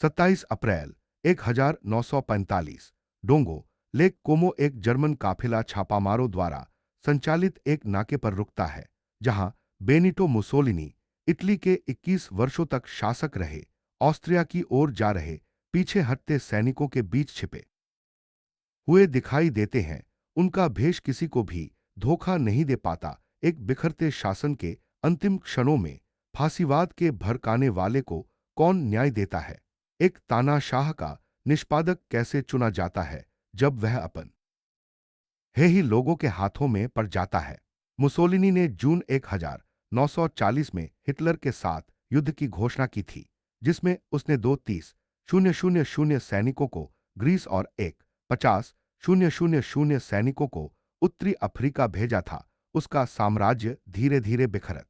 27 अप्रैल 1945 डोंगो lake कोमो एक German काफिला छापामारों द्वारा संचालित एक नाके पर रुकता है, जहां बेनिटो मुसोलिनी, इटली के 21 वर्षों तक शासक रहे, ऑस्ट्रिया की ओर जा रहे पीछे हटते सैनिकों के बीच छिपे हुए दिखाई देते हैं। उनका भेष किसी को भी धोखा नहीं दे पाता। एक बिखरते शासन के अंतिम क्षणों में फांसीवाद के भड़काने वाले को कौन न्याय देता है? एक तानाशाह का निष्पादक कैसे चुना जाता है जब वह अपन है ही लोगों के हाथों में पड़ जाता है? मुसोलिनी ने जून 1940 में हिटलर के साथ युद्ध की घोषणा की थी, जिसमें उसने 230,000 सैनिकों को ग्रीस और 50,000 सैनिकों को उत्तरी अफ्रीका भेजा था। उसका साम्राज्य धीरे धीरे बिखरत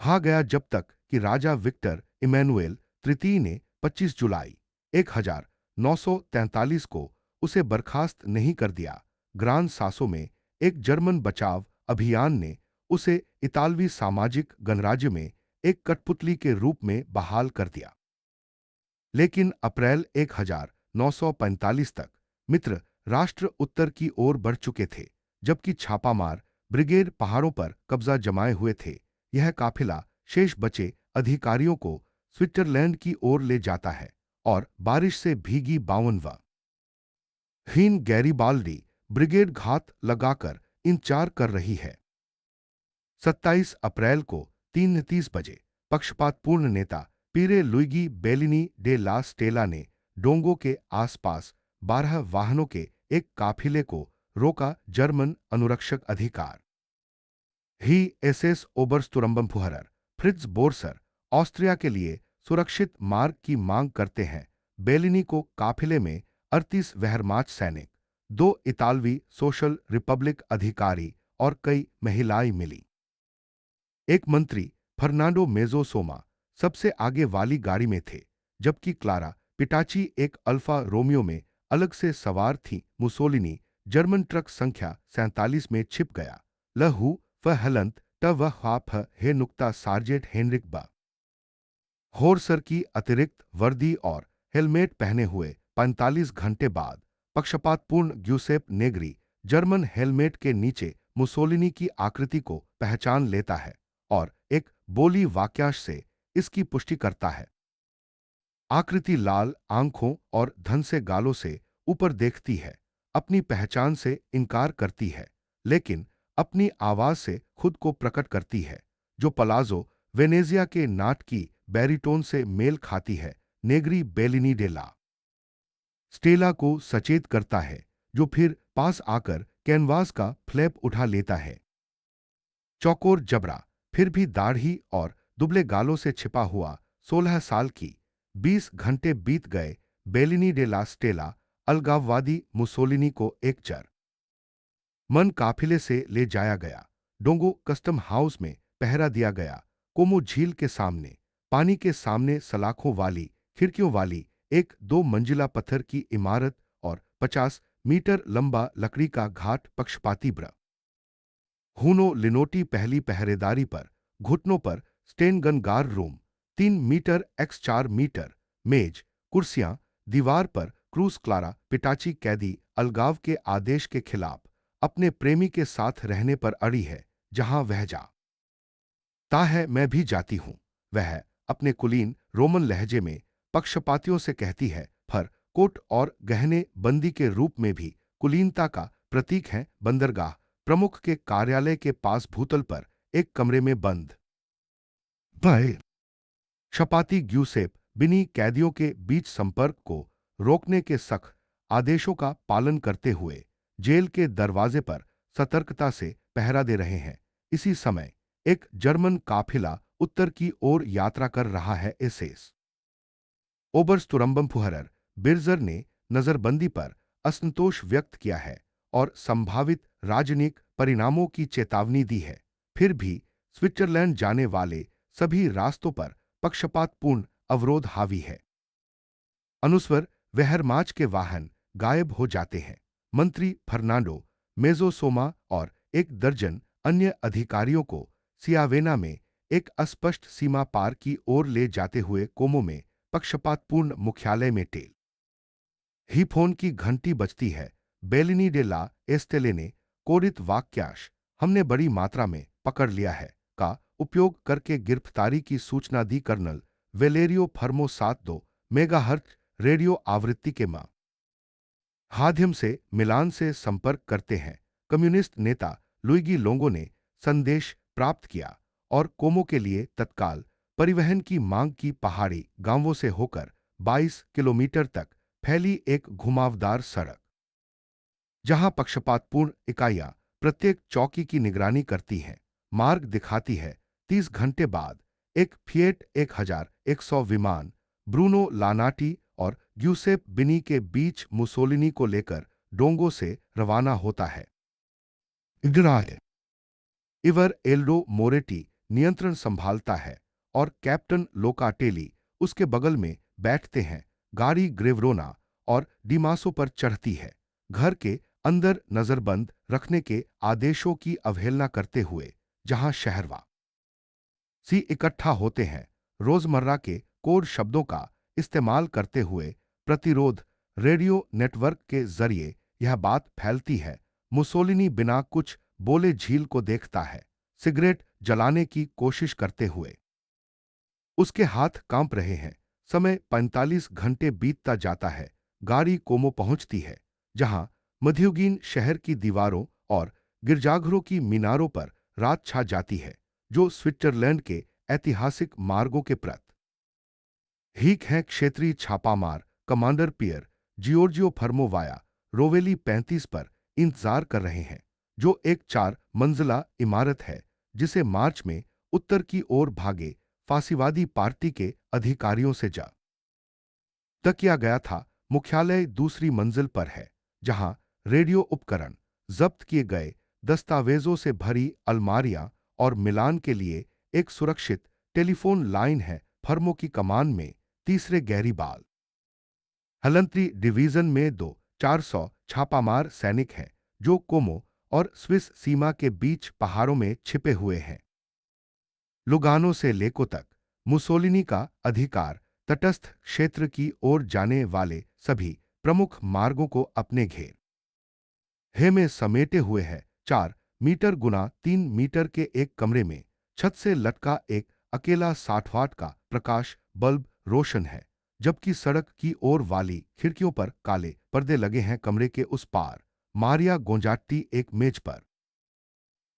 गया, जब तक कि राजा विक्टर इमैनुएल तृतीय ने 25 जुलाई 1943 को उसे बर्खास्त नहीं कर दिया। ग्रान सासो में एक जर्मन बचाव अभियान ने उसे इतालवी सामाजिक गणराज्य में एक कठपुतली के रूप में बहाल कर दिया। लेकिन अप्रैल 1945 तक मित्र राष्ट्र उत्तर की ओर बढ़ चुके थे, जबकि छापामार ब्रिगेड पहाड़ों पर कब्जा जमाए हुए थे। यह काफिला शेष बचे अधिकारियों को स्विट्जरलैंड की ओर ले जाता है और बारिश से भीगी 52वां हीन गैरीबाल्डी ब्रिगेड घात लगाकर इंतजार कर रही है। 27 अप्रैल को 3:30 बजे पक्षपातपूर्ण नेता पीरे लुइगी बेलिनी डे ला स्टेला ने डोंगो के आसपास 12 वाहनों के एक काफिले को रोका। जर्मन अनुरक्षक अधिकार ही एसएस ओबरस्टुरम्बमफुहरर फ्रिट्ज बोरसर ऑस्ट्रिया के लिए सुरक्षित मार्ग की मांग करते हैं। बेलिनी को काफिले में 38 वेहरमाच सैनिक, 2 इतालवी सोशल रिपब्लिक अधिकारी और कई महिलाएं मिली। एक मंत्री फर्नांडो मेजोसोमा सबसे आगे वाली गाड़ी में थे, जबकि क्लारा पिटाची एक अल्फा रोमियो में अलग से सवार थी। मुसोलिनी जर्मन ट्रक संख्या 47 में छिप गया। लहू फहलंत टव हाफ हे नुक्ता सार्जेंट हेनरिक बा होरसर की अतिरिक्त वर्दी और हेलमेट पहने हुए 45 घंटे बाद पक्षपातपूर्ण ग्यूसेप नेग्री जर्मन हेलमेट के नीचे मुसोलिनी की आकृति को पहचान लेता है और एक बोली वाक्यांश से इसकी पुष्टि करता है। आकृति लाल आंखों और धंसे गालों से ऊपर देखती है, अपनी पहचान से इनकार करती है, लेकिन अपनी आवाज से खुद को प्रकट करती है, जो पलाजो वेनेजिया के नाट की बैरिटोन से मेल खाती है। नेग्री बेलिनी डे ला स्टेला को सचेत करता है, जो फिर पास आकर कैनवास का फ्लैप उठा लेता है। चौकोर जबरा, फिर भी दाढ़ी और दुबले गालों से छिपा हुआ 16 साल की। 20 घंटे बीत गए। बेलिनी डे ला स्टेला अलगाववादी मुसोलिनी को एक चर मन काफिले से ले जाया गया। डोंगो कस्टम हाउस में पहरा दिया गया। कोमो झील के सामने, पानी के सामने सलाखों वाली खिड़कियों वाली एक 2 मंजिला पत्थर की इमारत और 50 मीटर लंबा लकड़ी का घाट पक्षपाती ब्र हुनो लिनोटी पहली पहरेदारी पर, घुटनों पर स्टेनगन गार रूम, 3 मीटर x 4 मीटर, मेज, कुर्सियां, दीवार पर क्रूस क्लारा पिटाची कैदी अलगाव के आदेश के खिलाफ अपने प्रेमी के साथ रहने पर अड़ी है। जहां वह जाता है मैं भी जाती हूं। वह अपने कुलीन रोमन लहजे में पक्षपातियों से कहती है। फर कोट और गहने बंदी के रूप में भी कुलीनता का प्रतीक है। बंदरगाह प्रमुख के कार्यालय के पास भूतल पर एक कमरे में बंद भय शपाती ग्यूसेप बिनी कैदियों के बीच संपर्क को रोकने के सख्त आदेशों का पालन करते हुए जेल के दरवाजे पर सतर्कता से पहरा दे रहे हैं। इसी समय एक जर्मन काफिला उत्तर की ओर यात्रा कर रहा है। एसएस ओबरस्टुरम्बमफुहरर बिर्जर ने नजरबंदी पर असंतोष व्यक्त किया है और संभावित राजनीतिक परिणामों की चेतावनी दी है। फिर भी स्विट्जरलैंड जाने वाले सभी रास्तों पर पक्षपातपूर्ण अवरोध हावी है। अनुस्वर वेहरमाच के वाहन गायब हो जाते हैं। मंत्री फर्नांडो मेजोसोमा और 1 दर्जन अन्य अधिकारियों को सियावेना में एक अस्पष्ट सीमा पार की ओर ले जाते हुए कोमो में पक्षपातपूर्ण मुख्यालय में टेल ही फोन की घंटी बजती है। बेलिनी डे ला एस्टेले ने कोरित वाक्यांश हमने बड़ी मात्रा में पकड़ लिया है का उपयोग करके गिरफ्तारी की सूचना दी। कर्नल वेलेरियो फर्मो 72 मेगाहर्ट्ज रेडियो आवृत्ति के माध्यम से मिलान से संपर्क करते हैं। कम्युनिस्ट नेता लुइगी लोंगो ने संदेश प्राप्त किया और कोमो के लिए तत्काल परिवहन की मांग की। पहाड़ी गांवों से होकर 22 किलोमीटर तक फैली एक घुमावदार सड़क, जहां पक्षपातपूर्ण इकाइयां प्रत्येक चौकी की निगरानी करती हैं, मार्ग दिखाती है। 30 घंटे बाद एक फिएट 1100 विमान ब्रूनो लानाटी और ग्यूसेप बिनी के बीच मुसोलिनी को लेकर डोंगो से रवाना होता है। इवर एल्डो मोरेटी नियंत्रण संभालता है और कैप्टन लोकाटेली उसके बगल में बैठते हैं। गाड़ी ग्रेवरोना और डिमासो पर चढ़ती है। घर के अंदर नजरबंद रखने के आदेशों की अवहेलना करते हुए जहां शहरवासी इकट्ठा होते हैं, रोजमर्रा के कोड शब्दों का इस्तेमाल करते हुए प्रतिरोध रेडियो नेटवर्क के जरिए यह बात फैलती है। मुसोलिनी बिना कुछ बोले झील को देखता है, सिगरेट जलाने की कोशिश करते हुए। उसके हाथ कांप रहे हैं। समय 45 घंटे बीतता जाता है। गाड़ी कोमो पहुंचती है, जहां मध्ययुगीन शहर की दीवारों और गिरजाघरों की मीनारों पर रात छा जाती है, जो स्विट्जरलैंड के ऐतिहासिक मार्गों के प्रतीक हैं। क्षेत्रीय छापामार कमांडर पियर जियोर्जियो फर्मोवाया रोवेली 35 पर इंतजार कर रहे हैं, जो एक 4 मंजिला इमारत है जिसे मार्च में उत्तर की ओर भागे फांसीवादी पार्टी के अधिकारियों से किया गया था। मुख्यालय दूसरी मंजिल पर है, जहां रेडियो उपकरण, जब्त किए गए दस्तावेजों से भरी अलमारियां और मिलान के लिए एक सुरक्षित टेलीफोन लाइन है। फर्मो की कमान में तीसरे गैरीबाल हलंत्री डिवीजन में 400 छापामार सैनिक हैं, जो कोमो और स्विस सीमा के बीच पहाड़ों में छिपे हुए हैं। लुगानो से लेको तक मुसोलिनी का अधिकार तटस्थ क्षेत्र की ओर जाने वाले सभी प्रमुख मार्गों को अपने घेरे में समेटे हुए है। 4 मीटर गुना 3 मीटर के एक कमरे में छत से लटका एक अकेला 60 वाट का प्रकाश बल्ब रोशन है, जबकि सड़क की ओर वाली खिड़कियों पर काले पर्दे लगे हैं। कमरे के उस पार मारिया गोंजाट्टी एक मेज पर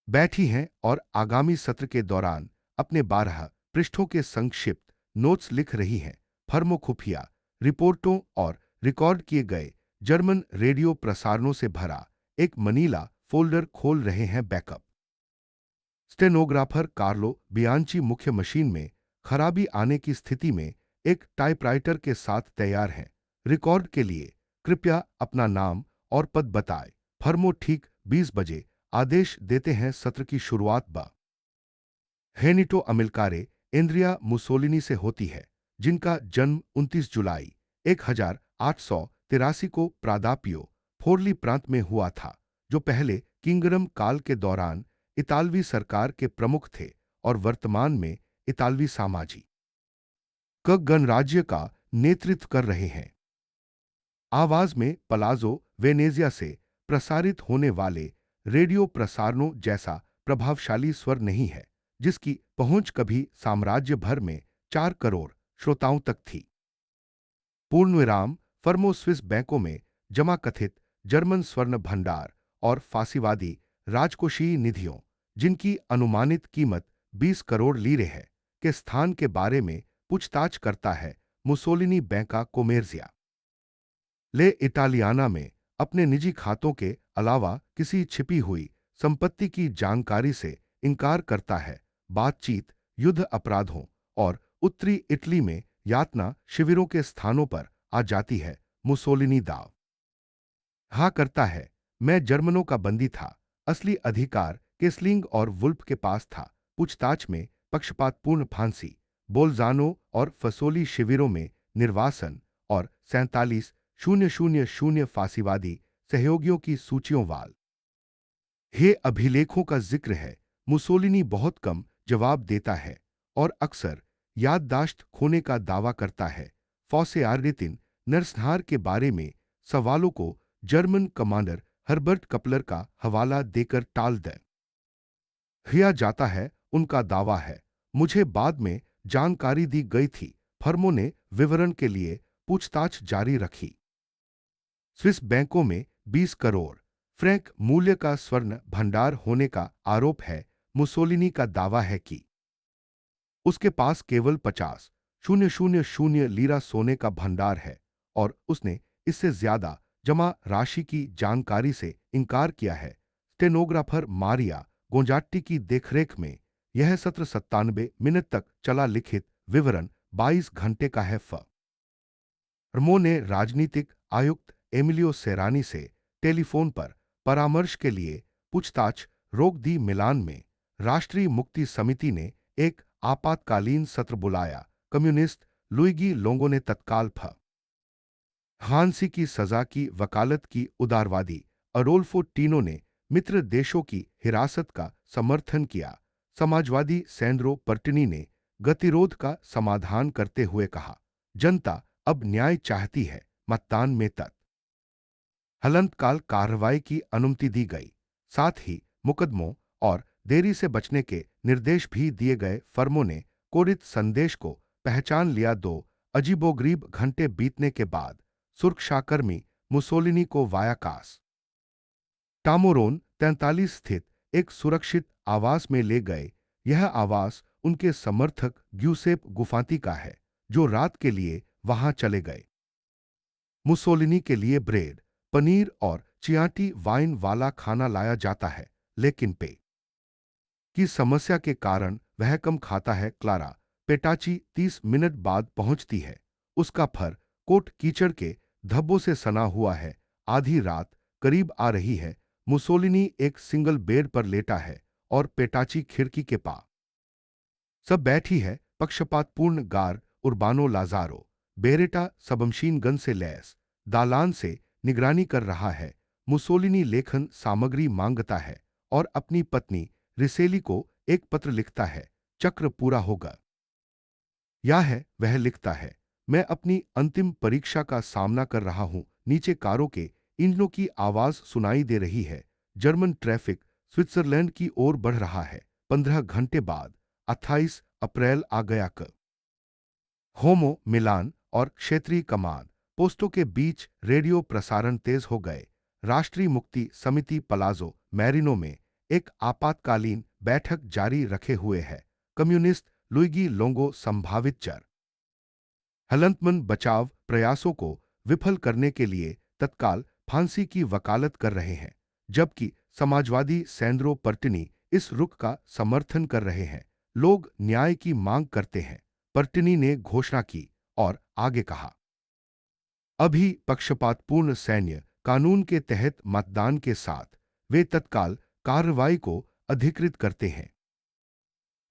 बैठी हैं और आगामी सत्र के दौरान अपने 12 पृष्ठों के संक्षिप्त नोट्स लिख रही हैं। फर्मो खुफिया रिपोर्टों और रिकॉर्ड किए गए जर्मन रेडियो प्रसारणों से भरा एक मनीला फोल्डर खोल रहे हैं। बैकअप स्टेनोग्राफर कार्लो बियांची मुख्य मशीन में खराबी आने की स्थिति में एक टाइपराइटर के साथ तैयार हैं। रिकॉर्ड के लिए कृपया अपना नाम और पद बताएं। फर्मो ठीक 20 बजे आदेश देते हैं। सत्र की शुरुआत हेनिटो अमिल्कारे एंद्रिया मुसोलिनी से होती है, जिनका जन्म 29 जुलाई 1883 को प्रादापियो फोरली प्रांत में हुआ था, जो पहले किंगडम काल के दौरान इतालवी सरकार के प्रमुख थे और वर्तमान में इतालवी सामाजिक गणराज्य का नेतृत्व कर रहे हैं। आवाज में पलाजो वेनेजिया से प्रसारित होने वाले रेडियो प्रसारणों जैसा प्रभावशाली स्वर नहीं है, जिसकी पहुंच कभी साम्राज्य भर में 4 करोड़ श्रोताओं तक थी। पूर्णविराम फर्मो स्विस बैंकों में जमा कथित जर्मन स्वर्ण भंडार और फांसीवादी राजकोषीय निधियों, जिनकी अनुमानित कीमत 20 करोड़ लीरे है, के स्थान के बारे में पूछताछ करता है। मुसोलिनी बैंका कोमेर्जिया ले इटालियाना में अपने निजी खातों के अलावा किसी छिपी हुई संपत्ति की जानकारी से इनकार करता है। बातचीत युद्ध अपराधों और उत्तरी इटली में यातना शिविरों के स्थानों पर आ जाती है। मुसोलिनी दाव हाँ करता है, मैं जर्मनों का बंदी था। असली अधिकार केस्लिंग और वुल्फ के पास था। पूछताछ में पक्षपातपूर्ण फांसी, बोल्जानो और फसोली शिविरों में निर्वासन और 47,000 फांसीवादी सहयोगियों की सूचियों वाल हे अभिलेखों का जिक्र है। मुसोलिनी बहुत कम जवाब देता है और अक्सर याददाश्त खोने का दावा करता है। फॉसेआर्डितिन नरसंहार के बारे में सवालों को जर्मन कमांडर हर्बर्ट कपलर का हवाला देकर टाल दिया जाता है। उनका दावा है, मुझे बाद में जानकारी दी गई थी। फर्मों ने विवरण के लिए पूछताछ जारी रखी। स्विस बैंकों में 20 करोड़ फ्रैंक मूल्य का स्वर्ण भंडार होने का आरोप है। मुसोलिनी का दावा है कि उसके पास केवल 50,000 लीरा सोने का भंडार है और उसने इससे ज्यादा जमा राशि की जानकारी से इनकार किया है। स्टेनोग्राफर मारिया गोंजाट्टी की देखरेख में यह सत्र 97 मिनट तक चला। लिखित विवरण 22 घंटे का है। फर्मों ने राजनीतिक आयुक्त एमिलियो सेरानी से टेलीफोन पर परामर्श के लिए पूछताछ रोक दी। मिलान में राष्ट्रीय मुक्ति समिति ने एक आपातकालीन सत्र बुलाया। कम्युनिस्ट लुइगी लोंगो ने तत्काल फांसी की सजा की वकालत की। उदारवादी अरोल्फो टीनो ने मित्र देशों की हिरासत का समर्थन किया। समाजवादी सैंड्रो पर्टिनी ने गतिरोध का समाधान करते हुए कहा, जनता अब न्याय चाहती है। मतदान में हलंतकाल कार्रवाई की अनुमति दी गई। साथ ही मुकदमों और देरी से बचने के निर्देश भी दिए गए। फर्मों ने कोरित संदेश को पहचान लिया। 2 अजीबोगरीब घंटे बीतने के बाद सुरक्षाकर्मी मुसोलिनी को वायाकास टामोरोन 43 स्थित एक सुरक्षित आवास में ले गए। यह आवास उनके समर्थक ग्यूसेप गुफाती का है, जो रात के लिए वहां चले गए। मुसोलिनी के लिए ब्रेड, पनीर और चियांटी वाइन वाला खाना लाया जाता है, लेकिन पे की समस्या के कारण वह कम खाता है। क्लारा पेटाची 30 मिनट बाद पहुंचती है। उसका फर कोट कीचड़ के धब्बों से सना हुआ है। आधी रात करीब आ रही है। मुसोलिनी एक सिंगल बेड पर लेटा है और पेटाची खिड़की के पास सब बैठी है। पक्षपातपूर्ण गार्ड उर्बानो लाजारो बेरेटा सबमशीन गन से लैस दालान से निगरानी कर रहा है। मुसोलिनी लेखन सामग्री मांगता है और अपनी पत्नी रिसेली को एक पत्र लिखता है। चक्र पूरा होगा या है वह लिखता है, मैं अपनी अंतिम परीक्षा का सामना कर रहा हूं। नीचे कारों के इंजनों की आवाज सुनाई दे रही है। जर्मन ट्रैफिक स्विट्जरलैंड की ओर बढ़ रहा है। 15 घंटे बाद 28 अप्रैल आ गया। होमो मिलान और क्षेत्रीय कमान पोस्टों के बीच रेडियो प्रसारण तेज हो गए। राष्ट्रीय मुक्ति समिति पलाजो मैरिनो में एक आपातकालीन बैठक जारी रखे हुए है। कम्युनिस्ट लुइगी लोंगो संभावित हलंतमन बचाव प्रयासों को विफल करने के लिए तत्काल फांसी की वकालत कर रहे हैं, जबकि समाजवादी सैंड्रो पर्टिनी इस रुख का समर्थन कर रहे हैं। लोग न्याय की मांग करते हैं, पर्टिनी ने घोषणा की और आगे कहा, अभी पक्षपातपूर्ण सैन्य कानून के तहत मतदान के साथ वे तत्काल कार्रवाई को अधिकृत करते हैं।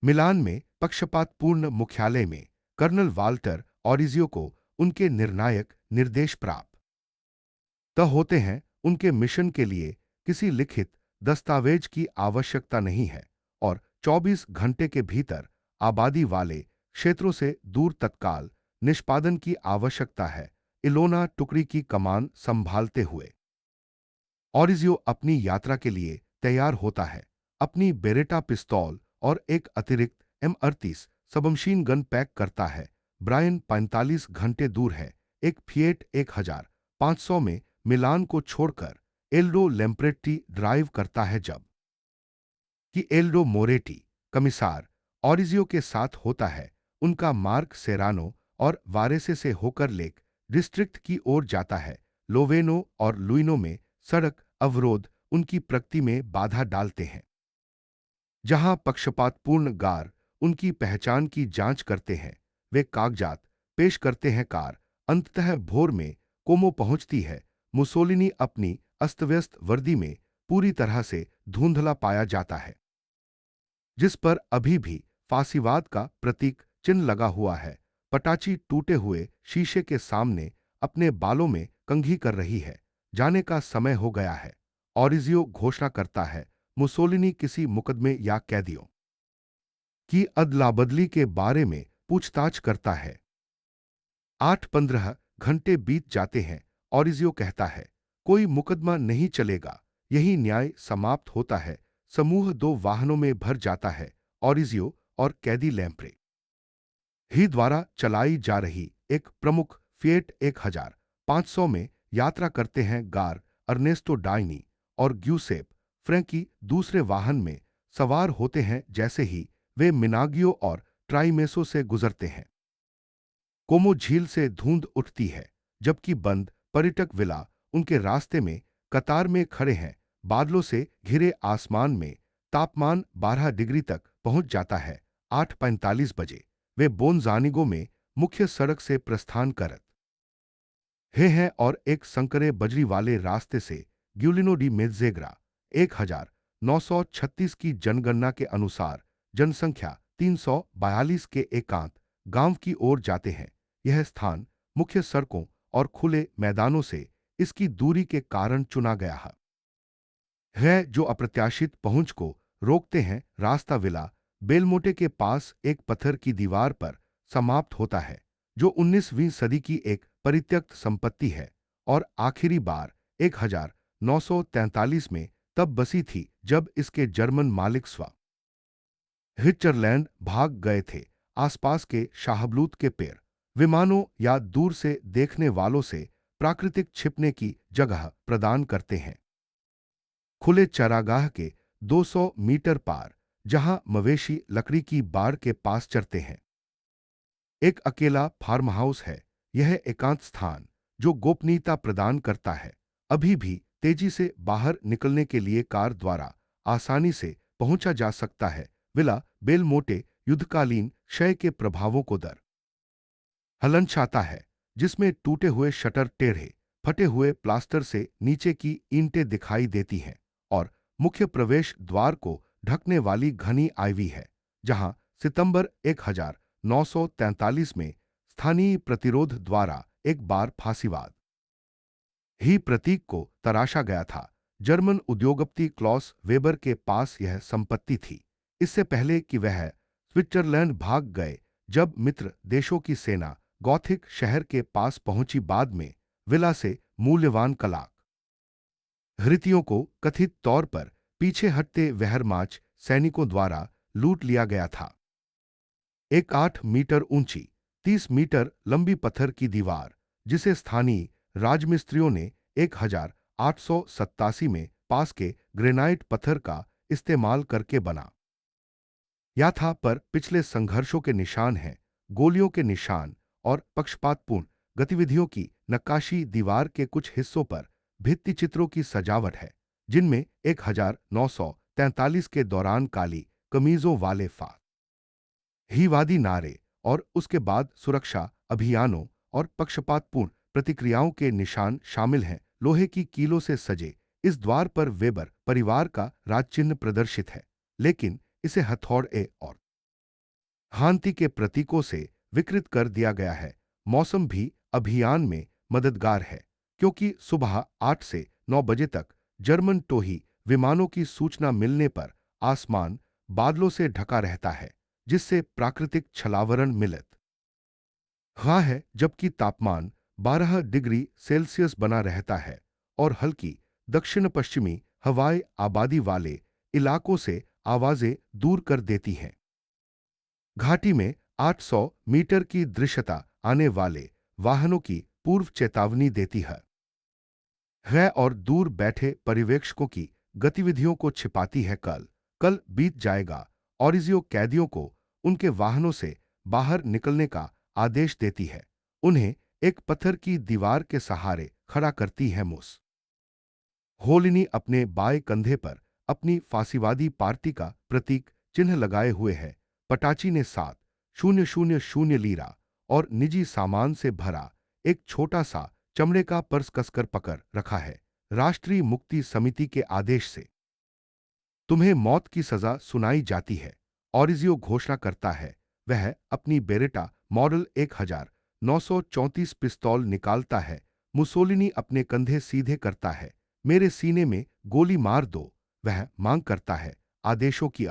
मिलान में पक्षपातपूर्ण मुख्यालय में कर्नल वाल्टर ऑरिजियो को उनके निर्णायक निर्देश प्राप्त होते हैं। उनके मिशन के लिए किसी लिखित दस्तावेज की आवश्यकता नहीं है और 24 घंटे के भीतर आबादी वाले क्षेत्रों से दूर तत्काल निष्पादन की आवश्यकता है। इलोना टुकड़ी की कमान संभालते हुए ऑरिजियो अपनी यात्रा के लिए तैयार होता है। अपनी बेरेटा पिस्तौल और एक अतिरिक्त M38 सबमशीन गन पैक करता है। ब्रायन 45 घंटे दूर है। एक फिएट 1500 में मिलान को छोड़कर एल्डो लेम्प्रेट्टी ड्राइव करता है, जब कि एल्डो मोरेटी कमिसार ऑरिजियो के साथ होता है। उनका मार्ग सेरानो और वारेसे से होकर लेक डिस्ट्रिक्ट की ओर जाता है। लोवेनो और लुइनो में सड़क अवरोध उनकी प्रगति में बाधा डालते हैं। जहां पक्षपातपूर्ण गार उनकी पहचान की जांच करते हैं, वे कागजात पेश करते हैं। कार अंततः भोर में कोमो पहुंचती है। मुसोलिनी अपनी अस्तव्यस्त वर्दी में पूरी तरह से धुंधला पाया जाता है, जिस पर अभी भी फांसीवाद का प्रतीक चिन्ह लगा हुआ है। पटाची टूटे हुए शीशे के सामने अपने बालों में कंघी कर रही है। जाने का समय हो गया है। ऑरिजियो घोषणा करता है, मुसोलिनी किसी मुकदमे या कैदियों की अदला बदली के बारे में पूछताछ करता है। 8-15 घंटे बीत जाते हैं। ऑरिजियो कहता है, कोई मुकदमा नहीं चलेगा, यही न्याय समाप्त होता है। समूह 2 वाहनों में भर जाता है। ऑरिजियो और कैदी लैम्प्रे ही द्वारा चलाई जा रही एक प्रमुख फिएट 1500 में यात्रा करते हैं। गार, अर्नेस्टो डायनी और ग्यूसेप फ्रैंकी दूसरे वाहन में सवार होते हैं। जैसे ही वे मिनागियो और ट्राइमेसो से गुजरते हैं, कोमो झील से धुंध उठती है, जबकि बंद पर्यटक विला उनके रास्ते में कतार में खड़े हैं। बादलों से घिरे आसमान में तापमान 12 डिग्री तक पहुंच जाता है। 8:45 बजे वे बोनजानिगो में मुख्य सड़क से प्रस्थान करत हैं और एक संकरे बजरी वाले रास्ते से ग्यूलिनो डी मेज़ेग्रा 1936 की जनगणना के अनुसार जनसंख्या 342 के एकांत गांव की ओर जाते हैं। यह स्थान मुख्य सड़कों और खुले मैदानों से इसकी दूरी के कारण चुना गया है जो अप्रत्याशित पहुंच को रोकते हैं। रास्ता विला बेलमोटे के पास एक पत्थर की दीवार पर समाप्त होता है, जो 19वीं सदी की एक परित्यक्त संपत्ति है और आखिरी बार 1943 में तब बसी थी जब इसके जर्मन मालिक स्विट्जरलैंड भाग गए थे। आसपास के शाहबलूत के पेड़ विमानों या दूर से देखने वालों से प्राकृतिक छिपने की जगह प्रदान करते हैं। खुले चरागाह के 200 मीटर पार, जहां मवेशी लकड़ी की बाड़ के पास चरते हैं, एक अकेला फार्म हाउस है। यह एकांत स्थान जो गोपनीयता प्रदान करता है, अभी भी तेजी से बाहर निकलने के लिए कार द्वारा आसानी से पहुंचा जा सकता है। विला बेलमोटे युद्धकालीन क्षय के प्रभावों को दर हलनचाता है, जिसमें टूटे हुए शटर, टेढ़े फटे हुए प्लास्टर से नीचे की ईंटें दिखाई देती हैं और मुख्य प्रवेश द्वार को ढकने वाली घनी आइवी है, जहां सितंबर 1943 में स्थानीय प्रतिरोध द्वारा एक बार फांसीवाद ही प्रतीक को तराशा गया था। जर्मन उद्योगपति क्लॉस वेबर के पास यह संपत्ति थी, इससे पहले कि वह स्विट्जरलैंड भाग गए। जब मित्र देशों की सेना गॉथिक शहर के पास पहुंची, बाद में विला से मूल्यवान कला हृतियों को कथित तौर पर पीछे हटते वेहरमाच सैनिकों द्वारा लूट लिया गया था। एक 8 मीटर ऊंची, 30 मीटर लंबी पत्थर की दीवार, जिसे स्थानीय राजमिस्त्रियों ने 1887 में पास के ग्रेनाइट पत्थर का इस्तेमाल करके बना या था, पर पिछले संघर्षों के निशान हैं, गोलियों के निशान और पक्षपातपूर्ण गतिविधियों की नक्काशी। दीवार के कुछ हिस्सों पर भित्तिचित्रों की सजावट है, जिनमें 1943 के दौरान काली कमीजों वाले हिवादी नारे और उसके बाद सुरक्षा अभियानों और पक्षपातपूर्ण प्रतिक्रियाओं के निशान शामिल हैं। लोहे की कीलों से सजे इस द्वार पर वेबर परिवार का राजचिह्न प्रदर्शित है, लेकिन इसे हथौड़े और हांती के प्रतीकों से विकृत कर दिया गया है। मौसम भी अभियान में मददगार है, क्योंकि सुबह 8 से 9 बजे तक जर्मन टोही विमानों की सूचना मिलने पर आसमान बादलों से ढका रहता है, जिससे प्राकृतिक छलावरण मिलत है, जबकि तापमान 12 डिग्री सेल्सियस बना रहता है और हल्की दक्षिण पश्चिमी हवाएं आबादी वाले इलाकों से आवाजें दूर कर देती हैं। घाटी में 800 मीटर की दृश्यता आने वाले वाहनों की पूर्व चेतावनी देती है और दूर बैठे पर्यवेक्षकों की गतिविधियों को छिपाती है। कल बीत जाएगा। ऑरिजियो कैदियों को उनके वाहनों से बाहर निकलने का आदेश देती है, उन्हें एक पत्थर की दीवार के सहारे खड़ा करती है। होलिनी अपने बाएं कंधे पर अपनी फांसीवादी पार्टी का प्रतीक चिन्ह लगाए हुए है। पटाची ने 7,000 लीरा और निजी सामान से भरा एक छोटा सा चमड़े का पर्स कसकर पकड़ रखा है। राष्ट्रीय मुक्ति समिति के आदेश से तुम्हें मौत की सजा सुनाई जाती है, ऑरिजियो घोषणा करता है। वह अपनी बेरेटा मॉडल 1934 पिस्तौल निकालता है। मुसोलिनी अपने कंधे सीधे करता है। मेरे सीने में गोली मार दो, वह मांग करता है। आदेशों की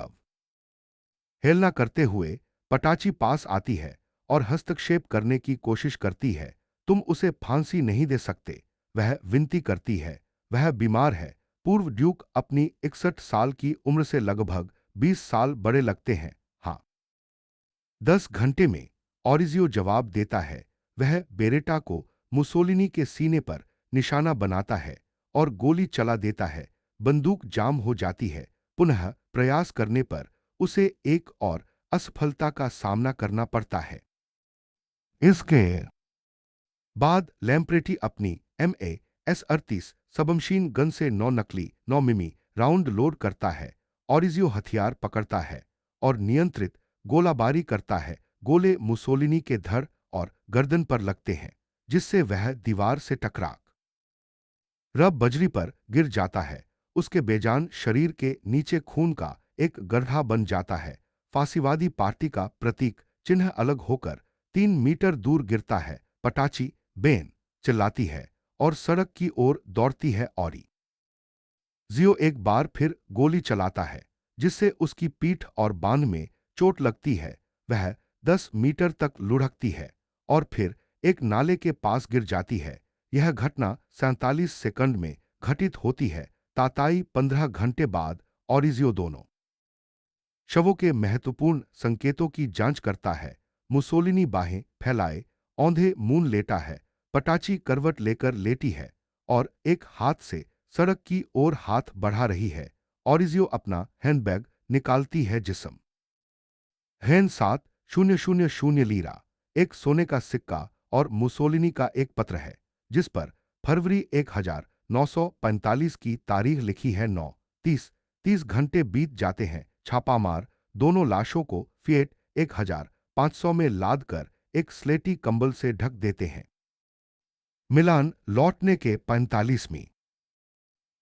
हेलना करते हुए पटाची पास आती है और हस्तक्षेप करने की कोशिश करती है। तुम उसे फांसी नहीं दे सकते। वह विनती करती है। वह बीमार है। पूर्व ड्यूक अपनी 61 साल की उम्र से लगभग 20 साल बड़े लगते हैं। हाँ। 10 घंटे में, ऑरिजियो जवाब देता है। वह बेरेटा को मुसोलिनी के सीने पर निशाना बनाता है और गोली चला देता है। बंदूक जाम हो जाती है। पुनः प्रयास करने पर उसे एक और असफलता का सामना करना पड़ता है। इसके बाद लैम्प्रेटी अपनी MAS-38 सबमशीन गन से 9 नकली 9 मिमी राउंड लोड करता है। ऑरिजियो हथियार पकड़ता है और नियंत्रित गोलाबारी करता है। गोले मुसोलिनी के धड़ और गर्दन पर लगते हैं, जिससे वह दीवार से टकरा रब बजरी पर गिर जाता है। उसके बेजान शरीर के नीचे खून का एक गड्ढा बन जाता है। फांसीवादी पार्टी का प्रतीक चिन्ह अलग होकर 3 मीटर दूर गिरता है। पटाची बेन चिल्लाती है और सड़क की ओर दौड़ती है। औरी जियो एक बार फिर गोली चलाता है, जिससे उसकी पीठ और बांध में चोट लगती है। वह 10 मीटर तक लुढ़कती है और फिर एक नाले के पास गिर जाती है। यह घटना 47 सेकंड में घटित होती है। ताताई 15 घंटे बाद ऑरिजियो दोनों शवों के महत्वपूर्ण संकेतों की जांच करता है। मुसोलिनी बाहें फैलाए औंधे मुंह लेटा है। पटाची करवट लेकर लेटी है और एक हाथ से सड़क की ओर हाथ बढ़ा रही है। ऑरिजियो अपना हैंडबैग निकालती है। जिस्म हैन 7,000 लीरा, एक सोने का सिक्का और मुसोलिनी का एक पत्र है, जिस पर फरवरी 1945 की तारीख लिखी है। 9:30 घंटे बीत जाते हैं। छापामार दोनों लाशों को फिएट 1500 में लाद कर एक स्लेटी कंबल से ढक देते हैं। मिलान लौटने के 45वीं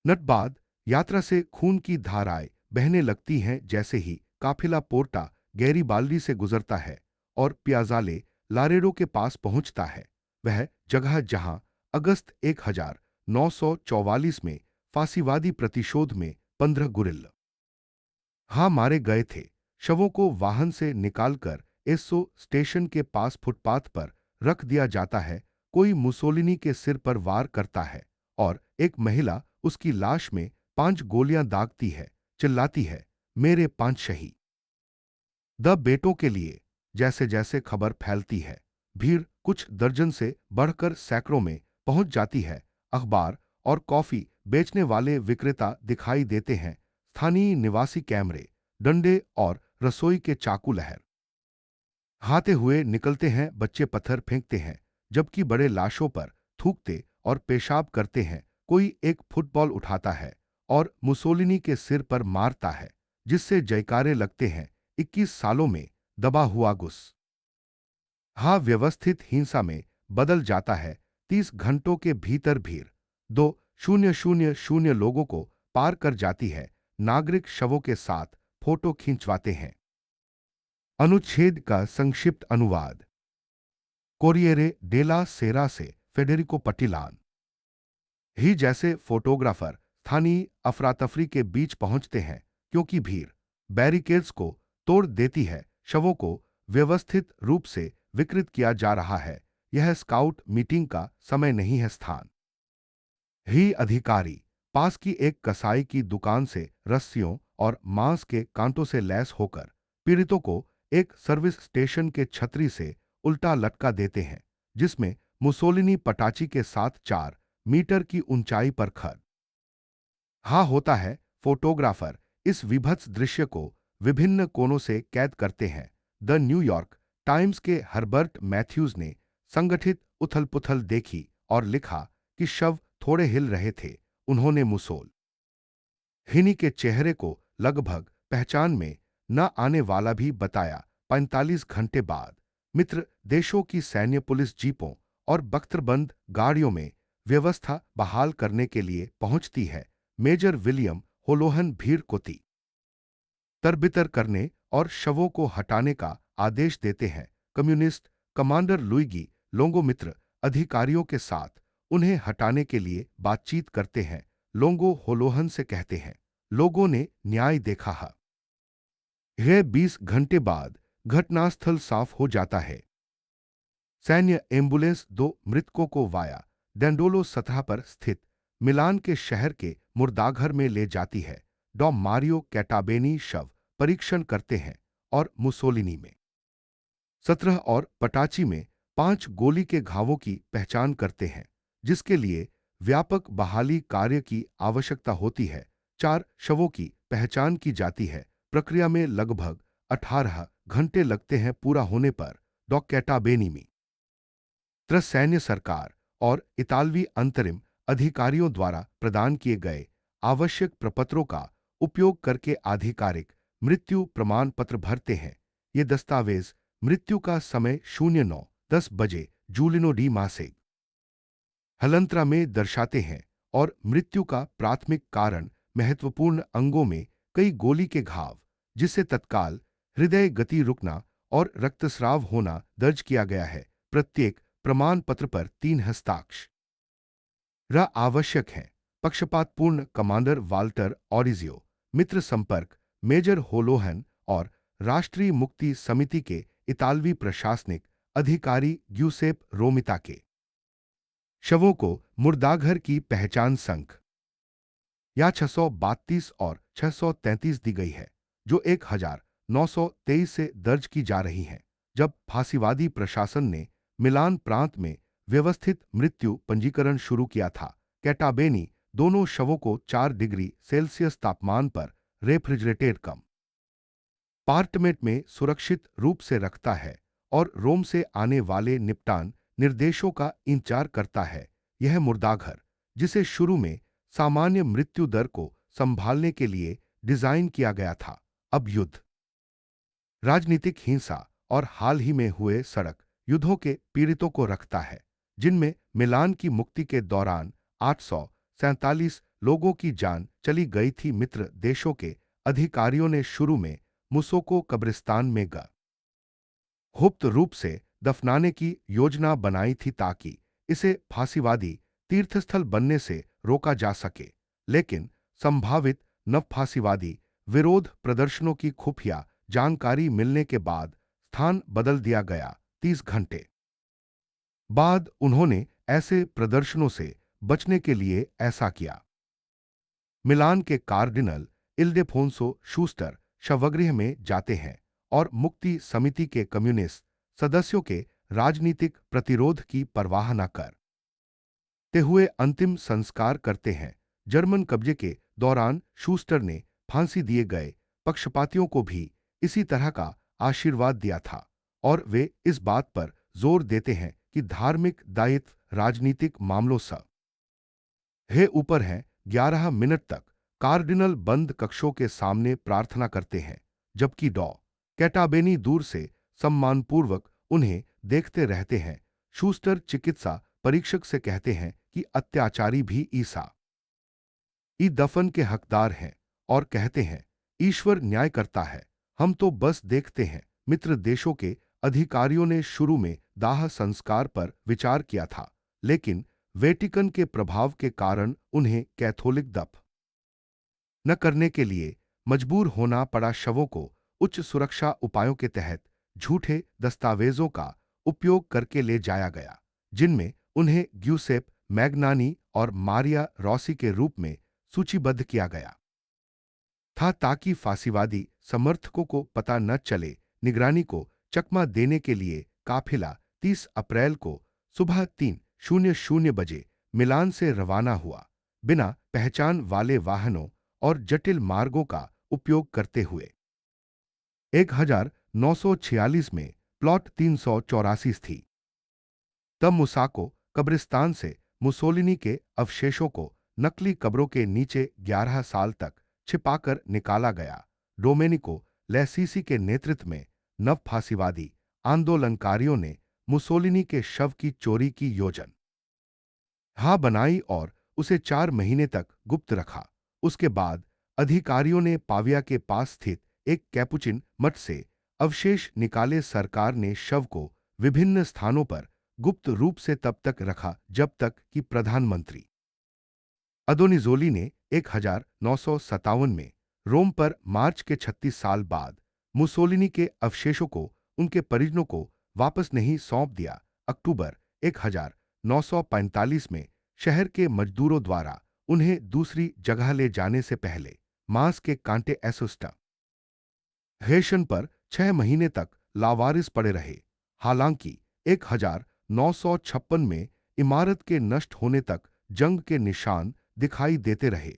मिनट बाद यात्रा से खून की धाराएं बहने लगती हैं। जैसे ही काफिला पोर्टा गैरीबाल्डी से गुजरता है और पियाजाले लारेडो के पास पहुंचता है, वह जगह जहां अगस्त 1944 में फांसीवादी प्रतिशोध में 15 गुरिल्ला मारे गए थे, शवों को वाहन से निकालकर एसो स्टेशन के पास फुटपाथ पर रख दिया जाता है। कोई मुसोलिनी के सिर पर वार करता है और एक महिला उसकी लाश में 5 गोलियां दागती है, चिल्लाती है, मेरे 5 शहीद। द बेटों के लिए जैसे जैसे खबर फैलती है, भीड़ कुछ दर्जन से बढ़कर सैकड़ों में पहुंच जाती है। अखबार और कॉफी बेचने वाले विक्रेता दिखाई देते हैं। स्थानीय निवासी कैमरे, डंडे और रसोई के चाकू लहर हाते हुए निकलते हैं। बच्चे पत्थर फेंकते हैं, जबकि बड़े लाशों पर थूकते और पेशाब करते हैं। कोई एक फुटबॉल उठाता है और मुसोलिनी के सिर पर मारता है, जिससे जयकारे लगते हैं। 21 सालों में दबा हुआ व्यवस्थित हिंसा में बदल जाता है। 30 घंटों के भीतर भीड़ 2,000 लोगों को पार कर जाती है। नागरिक शवों के साथ फोटो खिंचवाते हैं। अनुच्छेद का संक्षिप्त अनुवाद। कोरिएरे डेला सेरा से फेडेरिको पटिलान ही जैसे फोटोग्राफर स्थानीय अफरा-तफरी के बीच पहुंचते हैं, क्योंकि भीड़ बैरिकेड्स को तोड़ देती है। शवों को व्यवस्थित रूप से विकृत किया जा रहा है। यह स्काउट मीटिंग का समय नहीं है। स्थान ही अधिकारी पास की एक कसाई की दुकान से रस्सियों और मांस के कांटों से लैस होकर पीड़ितों को एक सर्विस स्टेशन के छतरी से उल्टा लटका देते हैं, जिसमें मुसोलिनी पटाची के साथ 4 मीटर की ऊंचाई पर खड़ा होता है। फोटोग्राफर इस विभत्स दृश्य को विभिन्न कोणों से कैद करते हैं। द न्यूयॉर्क टाइम्स के हर्बर्ट मैथ्यूज ने संगठित उथल-पुथल देखी और लिखा कि शव थोड़े हिल रहे थे। उन्होंने मुसोलिनी के चेहरे को लगभग पहचान में न आने वाला भी बताया। 45 घंटे बाद मित्र देशों की सैन्य पुलिस जीपों और बख्तरबंद गाड़ियों में व्यवस्था बहाल करने के लिए पहुंचती है। मेजर विलियम होलोहन भीड़ को तरबितर करने और शवों को हटाने का आदेश देते हैं। कम्युनिस्ट कमांडर लुइगी लोंगो मित्र अधिकारियों के साथ उन्हें हटाने के लिए बातचीत करते हैं। लोंगो होलोहन से कहते हैं, लोगों ने न्याय देखा है। यह 20 घंटे बाद घटनास्थल साफ हो जाता है। सैन्य एम्बुलेंस 2 मृतकों को वाया डेंडोलो सतह पर स्थित मिलान के शहर के मुर्दाघर में ले जाती है। डॉ मारियो कैटाबेनी शव परीक्षण करते हैं और मुसोलिनी में 17 और पटाची में 5 गोली के घावों की पहचान करते हैं, जिसके लिए व्यापक बहाली कार्य की आवश्यकता होती है। 4 शवों की पहचान की जाती है। प्रक्रिया में लगभग 18 घंटे लगते हैं पूरा होने पर। डॉ कैटाबेनी में सैन्य सरकार और इतालवी अंतरिम अधिकारियों द्वारा प्रदान किए गए आवश्यक प्रपत्रों का उपयोग करके आधिकारिक मृत्यु प्रमाण पत्र भरते हैं। ये दस्तावेज मृत्यु का समय 09:10 बजे जूलिनो डी मासे हलंत्रा में दर्शाते हैं और मृत्यु का प्राथमिक कारण महत्वपूर्ण अंगों में कई गोली के घाव, जिससे तत्काल हृदय गति रुकना और रक्तस्राव होना दर्ज किया गया है। प्रत्येक प्रमाण पत्र पर 3 हस्ताक्षर आवश्यक है। पक्षपातपूर्ण कमांडर वाल्टर ऑरिजियो, मित्र संपर्क मेजर होलोहन और राष्ट्रीय मुक्ति समिति के इतालवी प्रशासनिक अधिकारी ग्यूसेप रोमिता के शवों को मुर्दाघर की पहचान संख्या या 632 और 633 दी गई है, जो 1923 से दर्ज की जा रही हैं। जब फांसीवादी प्रशासन ने मिलान प्रांत में व्यवस्थित मृत्यु पंजीकरण शुरू किया था, कैटाबेनी दोनों शवों को 4 डिग्री सेल्सियस तापमान पर रेफ्रिजरेटेड कंपार्टमेंट में सुरक्षित रूप से रखता है और रोम से आने वाले निपटान निर्देशों का इंतजार करता है। यह मुर्दाघर, जिसे शुरू में सामान्य मृत्यु दर को संभालने के लिए डिजाइन किया गया था, अब युद्ध, राजनीतिक हिंसा और हाल ही में हुए सड़क युद्धों के पीड़ितों को रखता है, जिनमें मिलान की मुक्ति के दौरान 847 लोगों की जान चली गई थी। मित्र देशों के अधिकारियों ने शुरू में मुसोको कब्रिस्तान में गुप्त रूप से दफनाने की योजना बनाई थी ताकि इसे फांसीवादी तीर्थस्थल बनने से रोका जा सके, लेकिन संभावित नवफांसीवादी विरोध प्रदर्शनों की खुफिया जानकारी मिलने के बाद स्थान बदल दिया गया। 30 घंटे बाद उन्होंने ऐसे प्रदर्शनों से बचने के लिए ऐसा किया। मिलान के कार्डिनल इल्देफोंसो शूस्टर शवगृह में जाते हैं और मुक्ति समिति के कम्युनिस्ट सदस्यों के राजनीतिक प्रतिरोध की परवाह न करते हुए अंतिम संस्कार करते हैं। जर्मन कब्जे के दौरान शूस्टर ने फांसी दिए गए पक्षपातियों को भी इसी तरह का आशीर्वाद दिया था और वे इस बात पर जोर देते हैं कि धार्मिक दायित्व राजनीतिक मामलों से ऊपर है। 11 मिनट तक कार्डिनल बंद कक्षों के सामने प्रार्थना करते हैं, जबकि डॉ कैटाबेनी दूर से सम्मानपूर्वक उन्हें देखते रहते हैं। शूस्टर चिकित्सा परीक्षक से कहते हैं कि अत्याचारी भी ईसा ई दफन के हकदार हैं और कहते हैं, ईश्वर न्याय करता है, हम तो बस देखते हैं। मित्र देशों के अधिकारियों ने शुरू में दाह संस्कार पर विचार किया था, लेकिन वेटिकन के प्रभाव के कारण उन्हें कैथोलिक दफन न करने के लिए मजबूर होना पड़ा। शवों को उच्च सुरक्षा उपायों के तहत झूठे दस्तावेजों का उपयोग करके ले जाया गया, जिनमें उन्हें ग्यूसेप मैग्नानी और मारिया रॉसी के रूप में सूचीबद्ध किया गया था ताकि फांसीवादी समर्थकों को पता न चले। निगरानी को चकमा देने के लिए काफिला 30 अप्रैल को सुबह 3:00 बजे मिलान से रवाना हुआ, बिना पहचान वाले वाहनों और जटिल मार्गों का उपयोग करते हुए। 1946 में प्लॉट 384 थी। तब मुसाको कब्रिस्तान से मुसोलिनी के अवशेषों को नकली कब्रों के नीचे 11 साल तक छिपाकर निकाला गया। डोमेनिको लैसीसी के नेतृत्व में नवफांसीवादी आंदोलनकारियों ने मुसोलिनी के शव की चोरी की योजना बनाई और उसे 4 महीने तक गुप्त रखा। उसके बाद अधिकारियों ने पाविया के पास स्थित एक कैपुचिन मठ से अवशेष निकाले। सरकार ने शव को विभिन्न स्थानों पर गुप्त रूप से तब तक रखा जब तक कि प्रधानमंत्री अदोनिज़ोली ने 1957 में रोम पर मार्च के 36 साल बाद मुसोलिनी के अवशेषों को उनके परिजनों को वापस नहीं सौंप दिया। अक्टूबर 1945 में शहर के मजदूरों द्वारा उन्हें दूसरी जगह ले जाने से पहले मांस के कांटे एसोसिएशन पर 6 महीने तक लावारिस पड़े रहे। हालांकि 1956 में इमारत के नष्ट होने तक जंग के निशान दिखाई देते रहे।